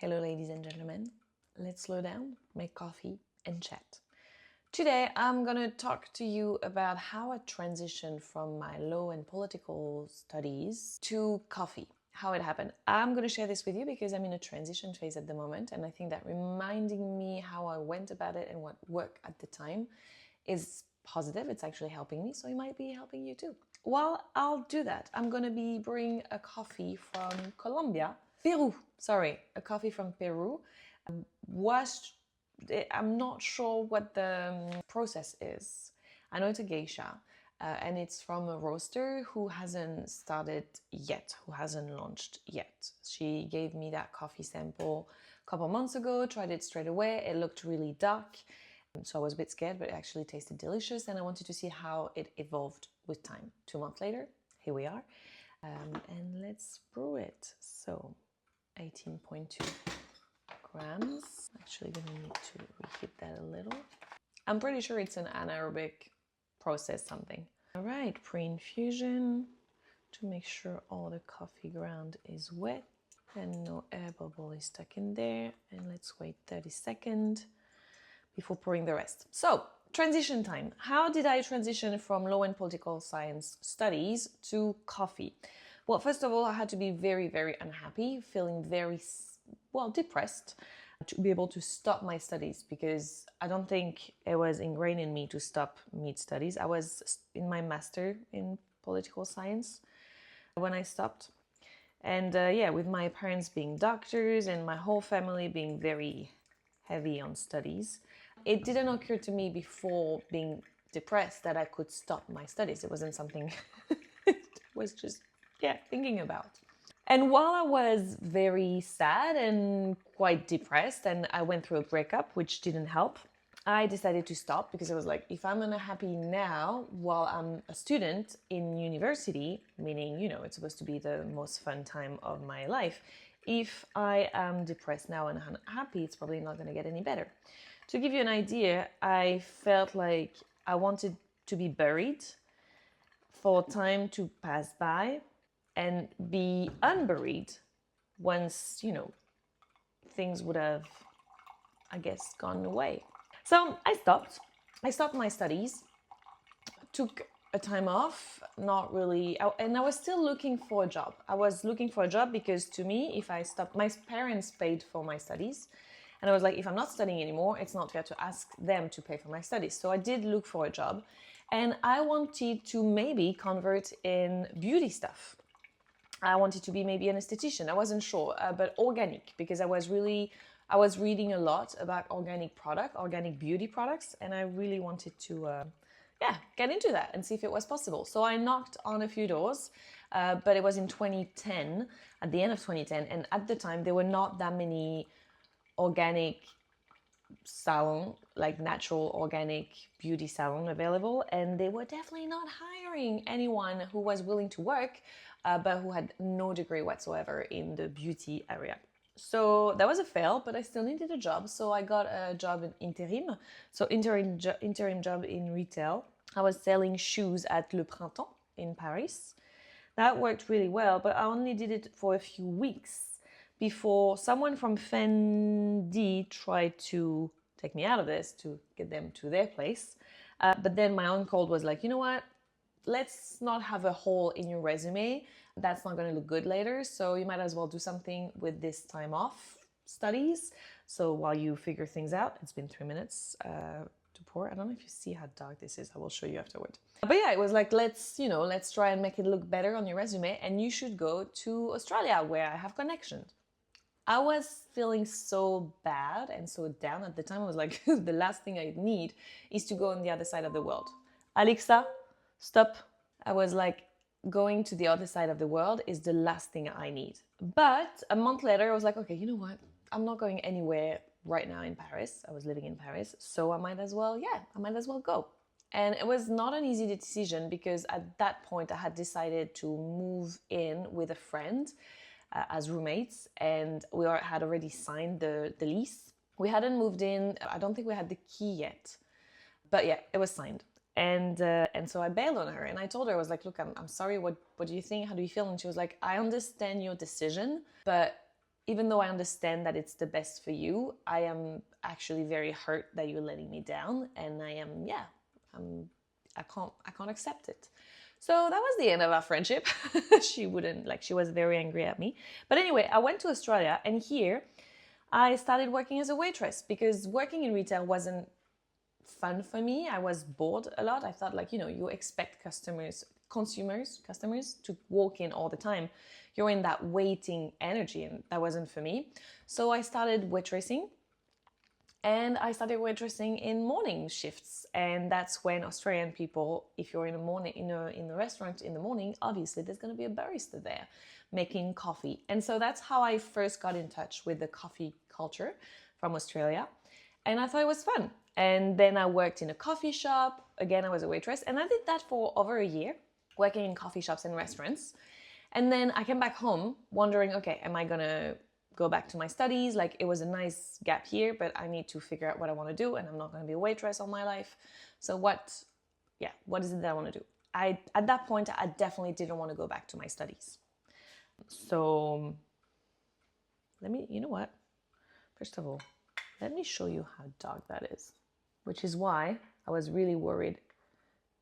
Hello, ladies and gentlemen. Let's slow down, make coffee, and chat. Today, I'm going to talk to you about how I transitioned from my law and political studies to coffee, how it happened. I'm going to share this with you because I'm in a transition phase at the moment, and I think that reminding me how I went about it and what worked at the time is positive. It's actually helping me, so it might be helping you too. Well, I'll do that. I'm going to be brewing a coffee from a coffee from Peru. I'm not sure what the process is. I know it's a geisha, and it's from a roaster who hasn't started yet, who hasn't launched yet. She gave me that coffee sample a couple months ago, tried it straight away. It looked really dark, so I was a bit scared, but it actually tasted delicious, and I wanted to see how it evolved with time. 2 months later, here we are, and let's brew it. So 18.2 grams. Actually gonna need to reheat that a little. I'm pretty sure it's an anaerobic process something. All right, pre-infusion to make sure all the coffee ground is wet and no air bubble is stuck in there. And let's wait 30 seconds before pouring the rest. So, transition time. How did I transition from law and political science studies to coffee? Well, first of all, I had to be very, very unhappy, feeling very, depressed to be able to stop my studies because I don't think it was ingrained in me to stop mid-studies. I was in my master in political science when I stopped. And with my parents being doctors and my whole family being very heavy on studies, it didn't occur to me before being depressed that I could stop my studies. It wasn't something it was just thinking about. And while I was very sad and quite depressed and I went through a breakup, which didn't help, I decided to stop because I was like, if I'm unhappy now while I'm a student in university, meaning, it's supposed to be the most fun time of my life, if I am depressed now and unhappy, it's probably not going to get any better. To give you an idea, I felt like I wanted to be buried for time to pass by and be unburied once, things would have, gone away. So I stopped. I stopped my studies, took a time off, not really, and I was still looking for a job. I was looking for a job because to me, if I stopped, my parents paid for my studies. And I was like, if I'm not studying anymore, it's not fair to ask them to pay for my studies. So I did look for a job and I wanted to maybe convert in beauty stuff. I wanted to be maybe an esthetician. I wasn't sure, but organic, because I was reading a lot about organic beauty products, and I really wanted to, get into that and see if it was possible. So I knocked on a few doors, but it was in 2010, at the end of 2010, and at the time there were not that many organic salon, like natural organic beauty salon available, and they were definitely not hiring anyone who was willing to work but who had no degree whatsoever in the beauty area. So that was a fail, but I still needed a job, so I got a job in interim. So interim job in retail. I was selling shoes at Le Printemps in Paris. That worked really well, but I only did it for a few weeks before someone from Fendi tried to take me out of this to get them to their place. But then my uncle was like, you know what? Let's not have a hole in your resume. That's not going to look good later. So you might as well do something with this time off studies. So while you figure things out, it's been 3 minutes to pour. I don't know if you see how dark this is. I will show you afterward. But yeah, it was like, let's try and make it look better on your resume. And you should go to Australia where I have connections. I was feeling so bad and so down at the time. I was like, the last thing I need is to go on the other side of the world. Alexa, stop. I was like, going to the other side of the world is the last thing I need. But a month later, I was like, okay, you know what? I'm not going anywhere right now in Paris. I was living in Paris, so I might as well go. And it was not an easy decision because at that point I had decided to move in with a friend as roommates, and we had already signed the lease. We hadn't moved in. I don't think we had the key yet, but yeah, it was signed. And so I bailed on her and I told her, I was like, look, I'm sorry, what do you think? How do you feel? And she was like, I understand your decision, but even though I understand that it's the best for you, I am actually very hurt that you're letting me down, and I can't accept it. So that was the end of our friendship. She wouldn't, like, she was very angry at me. But anyway, I went to Australia, and here I started working as a waitress because working in retail wasn't fun for me. I was bored a lot. I thought, like, you expect customers to walk in all the time. You're in that waiting energy, and that wasn't for me. So I started waitressing, and I started waitressing in morning shifts. And that's when Australian people, if you're in a restaurant in the morning, obviously there's going to be a barista there making coffee. And so that's how I first got in touch with the coffee culture from Australia. And I thought it was fun. And then I worked in a coffee shop. Again, I was a waitress. And I did that for over a year, working in coffee shops and restaurants. And then I came back home wondering, okay, am I going to go back to my studies? Like, it was a nice gap here, but I need to figure out what I want to do. And I'm not going to be a waitress all my life. So what is it that I want to do? At that point, I definitely didn't want to go back to my studies. So you know what? First of all, let me show you how dark that is, which is why I was really worried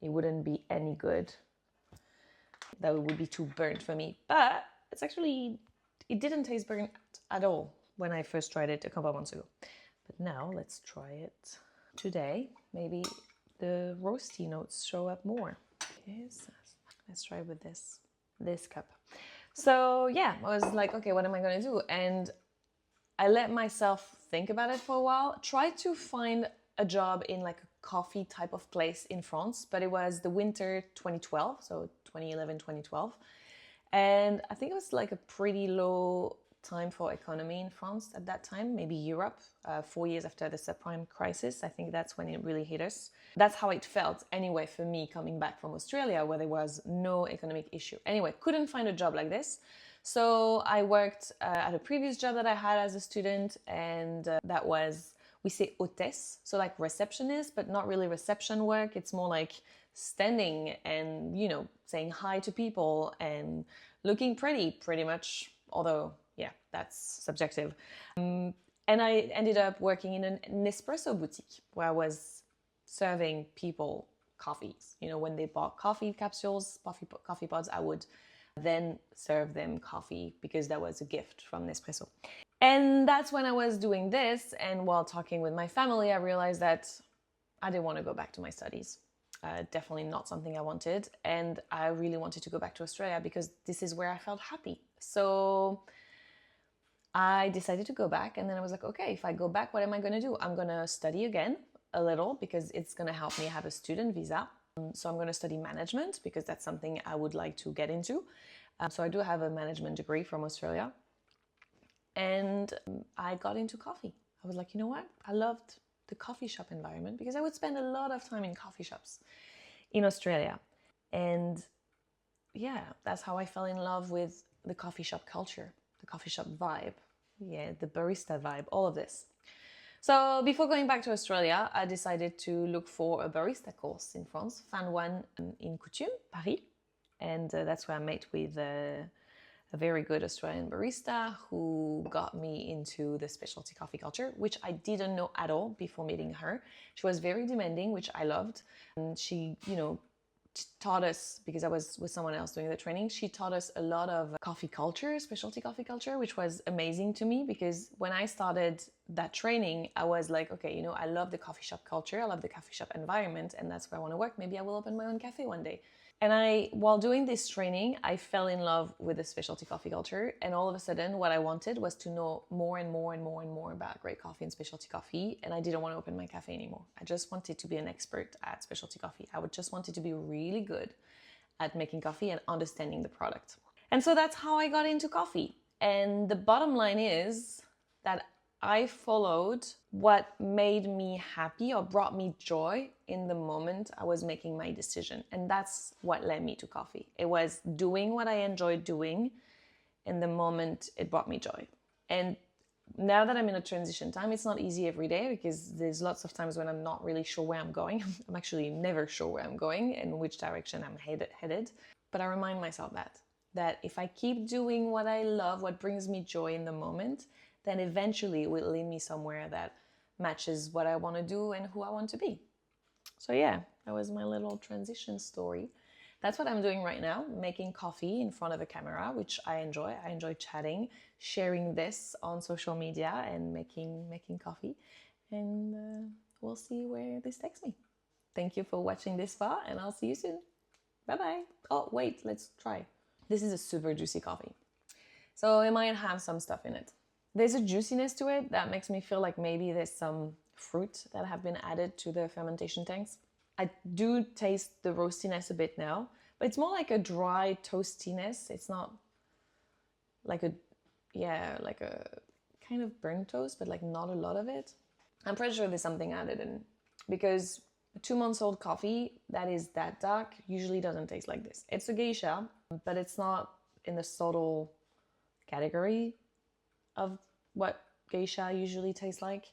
it wouldn't be any good, that it would be too burnt for me. But it didn't taste burnt at all when I first tried it a couple of months ago. But now let's try it today. Maybe the roasty notes show up more. Yes, let's try with this cup. So yeah, I was like, okay, what am I going to do? And I let myself think about it for a while, tried to find a job in like a coffee type of place in France, but it was the winter 2012, so 2011, 2012. And I think it was like a pretty low time for economy in France at that time, maybe Europe, 4 years after the subprime crisis. I think that's when it really hit us. That's how it felt anyway for me coming back from Australia, where there was no economic issue. Anyway, couldn't find a job like this. So I worked at a previous job that I had as a student, and that was, we say hôtesse, so like receptionist, but not really reception work. It's more like standing and, saying hi to people and looking pretty much, although, yeah, that's subjective. And I ended up working in an Nespresso boutique where I was serving people coffees. When they bought coffee capsules, coffee pods, I would then serve them coffee because that was a gift from Nespresso. And that's when I was doing this, and while talking with my family, I realized that I didn't want to go back to my studies. Definitely not something I wanted, and I really wanted to go back to Australia because this is where I felt happy. So I decided to go back, and then I was like, okay, if I go back, what am I going to do? I'm going to study again a little because it's going to help me have a student visa. So I'm going to study management because that's something I would like to get into. So I do have a management degree from Australia. And I got into coffee. I was like, you know what? I loved the coffee shop environment because I would spend a lot of time in coffee shops in Australia. And yeah, that's how I fell in love with the coffee shop culture, the coffee shop vibe, the barista vibe, all of this. So before going back to Australia, I decided to look for a barista course in France, found one in Coutume, Paris. And that's where I met with a very good Australian barista who got me into the specialty coffee culture, which I didn't know at all before meeting her. She was very demanding, which I loved. And she, taught us, because I was with someone else doing the training, she taught us a lot of coffee culture, specialty coffee culture, which was amazing to me because when I started that training, I was like, okay, I love the coffee shop culture, I love the coffee shop environment, and that's where I want to work. Maybe I will open my own cafe one day. And while doing this training, I fell in love with the specialty coffee culture. And all of a sudden, what I wanted was to know more and more and more and more about great coffee and specialty coffee. And I didn't want to open my cafe anymore. I just wanted to be an expert at specialty coffee. I would just wanted to be really good at making coffee and understanding the product. And so that's how I got into coffee. And the bottom line is that I followed what made me happy or brought me joy in the moment I was making my decision. And that's what led me to coffee. It was doing what I enjoyed doing in the moment it brought me joy. And now that I'm in a transition time, it's not easy every day because there's lots of times when I'm not really sure where I'm going. I'm actually never sure where I'm going and which direction I'm headed. But I remind myself that that if I keep doing what I love, what brings me joy in the moment, then eventually it will lead me somewhere that matches what I want to do and who I want to be. So yeah, that was my little transition story. That's what I'm doing right now, making coffee in front of a camera, which I enjoy. I enjoy chatting, sharing this on social media and making coffee. And we'll see where this takes me. Thank you for watching this far, and I'll see you soon. Bye-bye. Oh, wait, let's try. This is a super juicy coffee. So it might have some stuff in it. There's a juiciness to it that makes me feel like maybe there's some fruit that have been added to the fermentation tanks. I do taste the roastiness a bit now, but it's more like a dry toastiness. It's not like a kind of burnt toast, but like not a lot of it. I'm pretty sure there's something added in, because a 2-month-old coffee that is that dark usually doesn't taste like this. It's a geisha, but it's not in the subtle category of what geisha usually tastes like.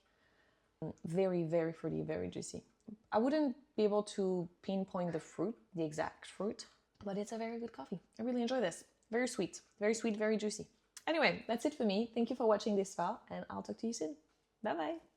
Very, very fruity, very juicy. I wouldn't be able to pinpoint the fruit, the exact fruit, but it's a very good coffee. I really enjoy this. Very sweet, very juicy. Anyway, that's it for me. Thank you for watching this far, and I'll talk to you soon. Bye bye.